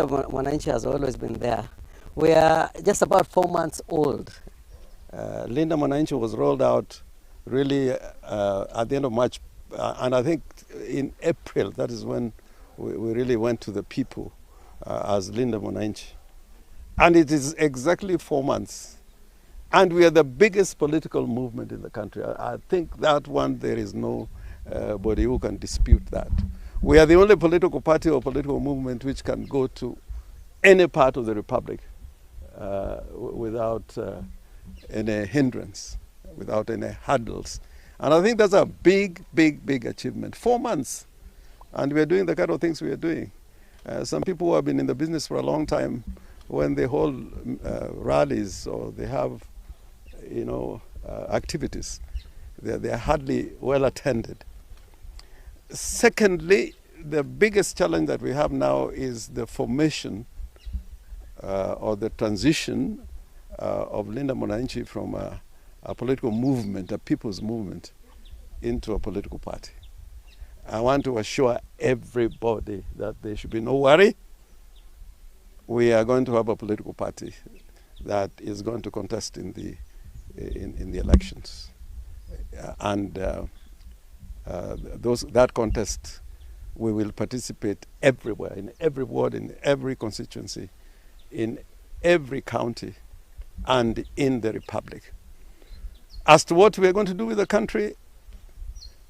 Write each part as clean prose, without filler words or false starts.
Mwananchi has always been there. We are just about 4 months old. Linda Monanchi was rolled out really at the end of March, and I think in April, that is when we really went to the people as Linda Monanchi. And it is exactly 4 months. And we are the biggest political movement in the country. I think that one, there is nobody who can dispute that. We are the only political party or political movement which can go to any part of the republic without any hindrance, without any hurdles. And I think that's a big, big, big achievement. 4 months, and we are doing the kind of things we are doing. Some people who have been in the business for a long time, when they hold rallies or they have, activities, they are hardly well attended. Secondly, the biggest challenge that we have now is the formation or the transition of Linda Monanchi from a political movement, a people's movement, into a political party. I want to assure everybody that there should be no worry. We are going to have a political party that is going to contest in the elections, and that contest, we will participate everywhere, in every ward, in every constituency, in every county, and in the republic. As to what we are going to do with the country,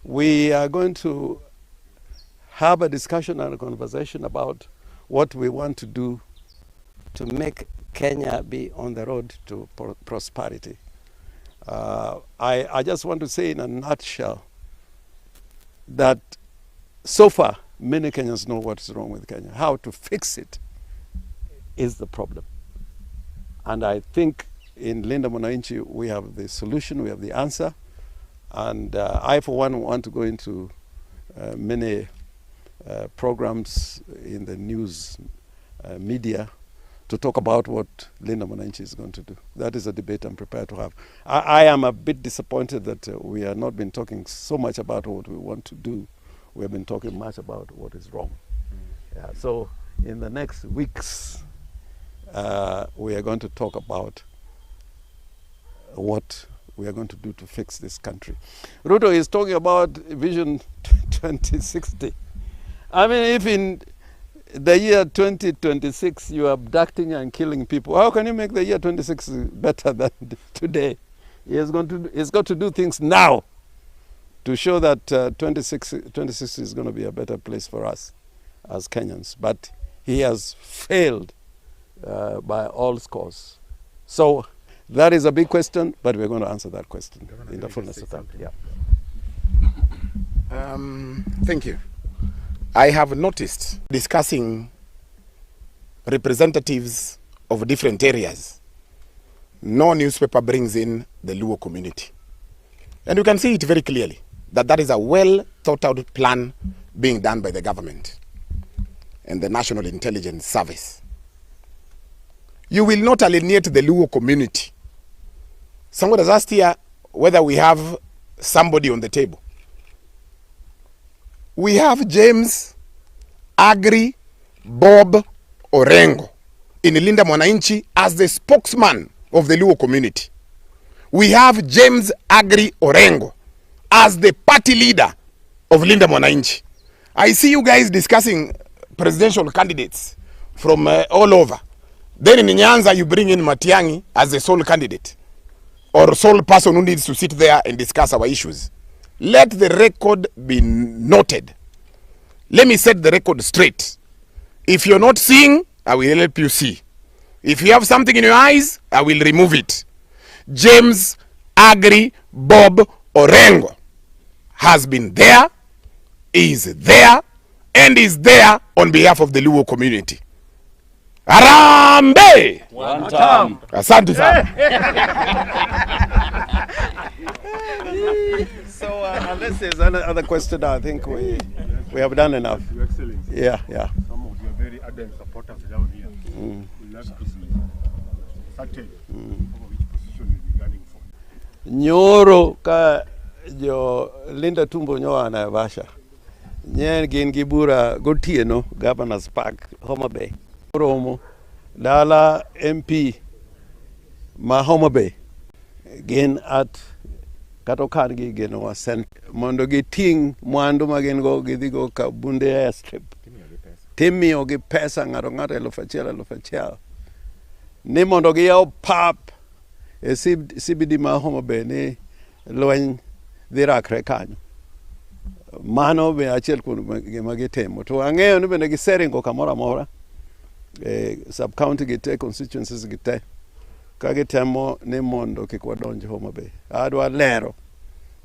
we are going to have a discussion and a conversation about what we want to do to make Kenya be on the road to prosperity. I just want to say in a nutshell that so far, many Kenyans know what is wrong with Kenya. How to fix it is the problem. And I think in Linda Monanchi, we have the solution, we have the answer. And I, for one, want to go into many programs in the news media to talk about what Linda Monanchi is going to do. That is a debate I'm prepared to have. I am a bit disappointed that we have not been talking so much about what we want to do. We have been talking much about what is wrong. Yeah, so in the next weeks, we are going to talk about what we are going to do to fix this country. Ruto is talking about Vision 2060. I mean, if in the year 2026 you are abducting and killing people, how can you make the year 26 better than today? He has got to do things now to show that 2060 is going to be a better place for us as Kenyans. But he has failed by all scores. So that is a big question, but we're going to answer that question in the fullness of time. Yeah. Thank you. I have noticed discussing representatives of different areas. No newspaper brings in the Luo community. And you can see it very clearly that that is a well thought out plan being done by the government and the National Intelligence Service. You will not alienate the Luo community. Someone has asked here whether we have somebody on the table. We have James Agri Bob Orengo in Linda Mwananchi as the spokesman of the Luo community. We have James Agri Orengo as the party leader of Linda Mwananchi. I see you guys discussing presidential candidates from all over. Then in Nyanza you bring in Matiang'i as the sole candidate or sole person who needs to sit there and discuss our issues. Let the record be noted. Let me set the record straight. If you're not seeing, I will help you see. If you have something in your eyes, I will remove it. James Agri Bob Orengo has been there, is there, and is there on behalf of the Luo community. Arambe! One time. Asante sana. So unless there's another question, I think we have done enough. Your Excellency. Yeah. Some of your very ardent supporters down here will like to see certain over which position you'll be gunning for. Nyoro ka jo Linda Tumbo nyoa na Vasha. Nyen gin gibura gotieno Governor's Park, Homabay. Romo, Dala MP, ma Homabay, gin at katokan gi gin wa sent mondo gi ting mwandu ma gin go gidhi go ka bunde airstrip. Timiyo gi pesa ng'ato ng'ato 1,000 ni mondo gi yaw pap e CBD ma Homabay ni lweny dhi rakre kanyo. Mano be achiel kuom gima gitimo. To ang'eyo ni bende giseringo kamoro amora sub county gite, constituencies gite, ka gitemo ni mondo kik wadonj Homabay. Adwa lero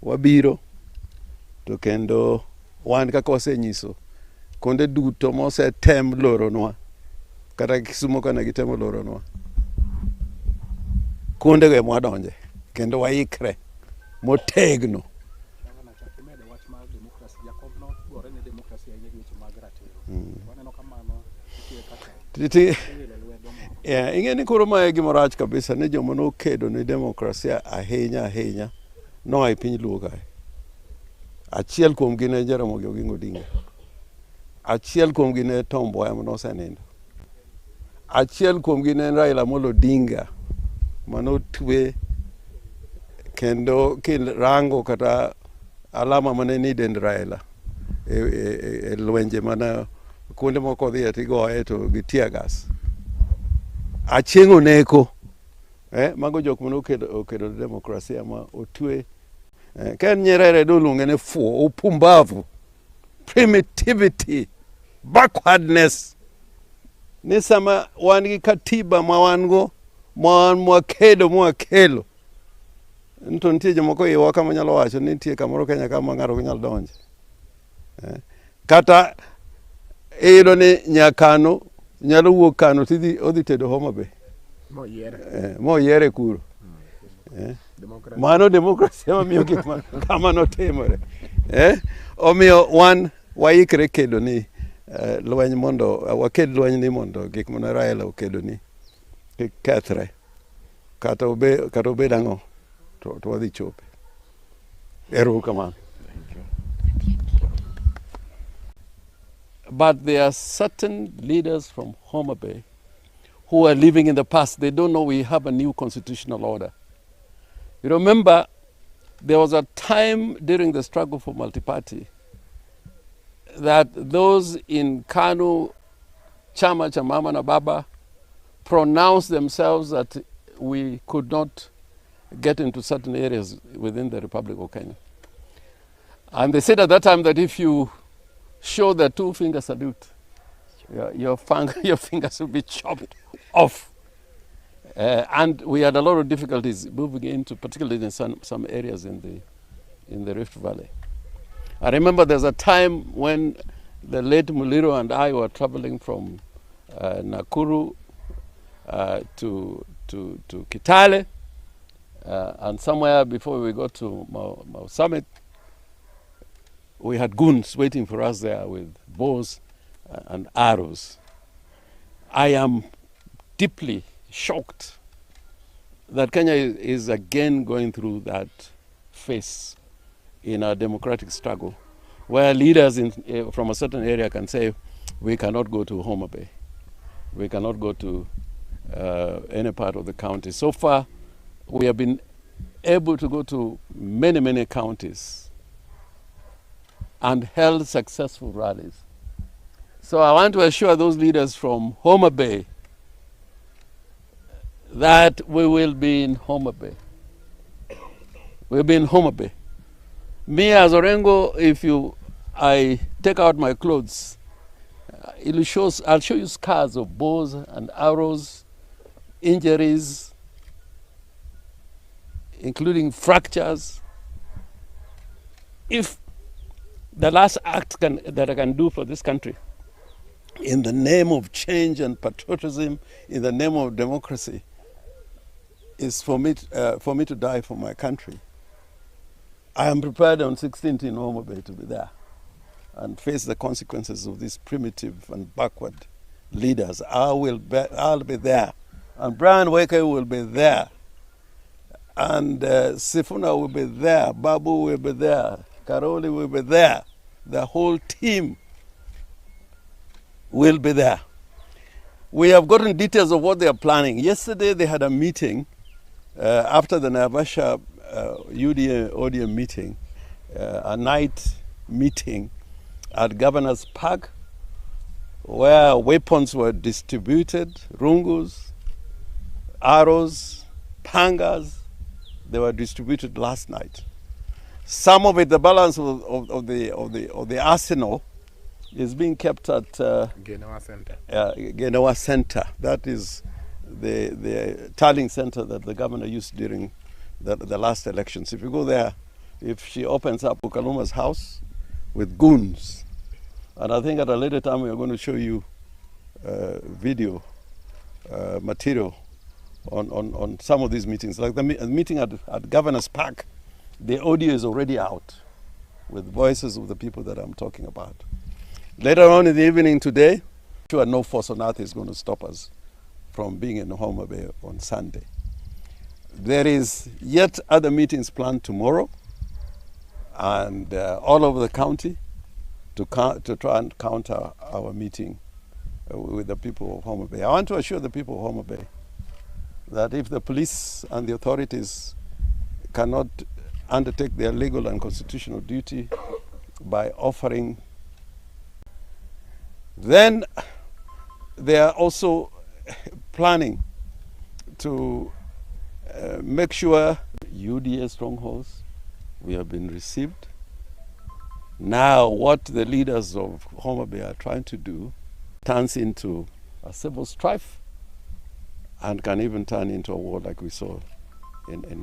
wabiro to kendo wan kaka wasenyiso konde duto mosetem loronwa kata Kisumo kana gitemo loronwa konde go mwadonje kendo waikre motegno. Ing'e ni koro mae gima rach kabisa ni joma nokedo ni demokrasia ahinya noa e piny Luo kae. Achiel kuom gi ne Jaramogi Oginga Odinga, achiel kuom gi ne Tom Mboya manosenindo, achiel kuom gi ne Raila Amolo Odinga manotwe kendo kirango kata alama mane ni dend Raila e lwenje mana kuonde moko dhiye tigoye to gi tear gas. Achieng' oneko mago jok mane okedo demokrasia ma otwe. Ken Nyerere doluonge ne fuo, upumbavu, primitivity, backwardness. Ni sama wan gi katiba ma wan go mwakedo nto nitie jomoko iwa kama nyalo wacho ni nitie kamoro Kenya kama ng'ato nyalo donje. Kata iyudo ni nyakano nyalo wuok Kano odhi tedo Homabay moyiere kuro. Mano demokrasia mamiyo gik kama notimore. Omiyo wan waikre kedo ni lweny mondo waked lweny ni mondo gik mana Raila okedo ni kethre kata obed ang'o to wadhi chope. Ero kamano. But there are certain leaders from Homabay who are living in the past. They don't know we have a new constitutional order. You remember, there was a time during the struggle for multi-party that those in Kanu, Chama cha Mama na Baba, pronounced themselves that we could not get into certain areas within the Republic of Kenya. And they said at that time that if you show the two-finger salute, your fingers will be chopped off. And we had a lot of difficulties moving into, particularly in some areas in the Rift Valley. I remember there's a time when the late Muliro and I were traveling from Nakuru to Kitale, and somewhere before we got to Mau Summit, we had goons waiting for us there with bows and arrows. I am deeply shocked that Kenya is again going through that phase in our democratic struggle, where leaders from a certain area can say, we cannot go to Homabay, we cannot go to any part of the county. So far, we have been able to go to many counties and held successful rallies. So I want to assure those leaders from Homabay that we will be in Homabay. We'll be in Homabay. Me as Orengo, if I take out my clothes, I'll show you scars of bows and arrows, injuries, including fractures. If the last act that I can do for this country, in the name of change and patriotism, in the name of democracy, is for me to die for my country, I am prepared on 16th in Homabay to be there and face the consequences of these primitive and backward leaders. I'll be there, and Brian Weke will be there, and Sifuna will be there, Babu will be there, Karoli will be there, the whole team will be there. We have gotten details of what they are planning. Yesterday they had a meeting after the Naivasha UDA meeting, a night meeting at Governor's Park, where weapons were distributed, rungus, arrows, pangas. They were distributed last night. Some of it, the balance of the arsenal, is being kept at Genoa Center. Genoa Center. That is the tallying center that the governor used during the last elections. If you go there, if she opens up Ukaluma's house with goons, and I think at a later time we are going to show you video material on some of these meetings. Like the meeting at Governor's Park, the audio is already out with voices of the people that I'm talking about. Later on in the evening today, sure no force on earth is going to stop us from being in Homabay on Sunday. There is yet other meetings planned tomorrow and all over the county to try and counter our meeting with the people of Homabay. I want to assure the people of Homabay that if the police and the authorities cannot undertake their legal and constitutional duty by offering, then they are also planning to make sure UDA strongholds we have been received. Now what the leaders of Homabay are trying to do turns into a civil strife and can even turn into a war like we saw in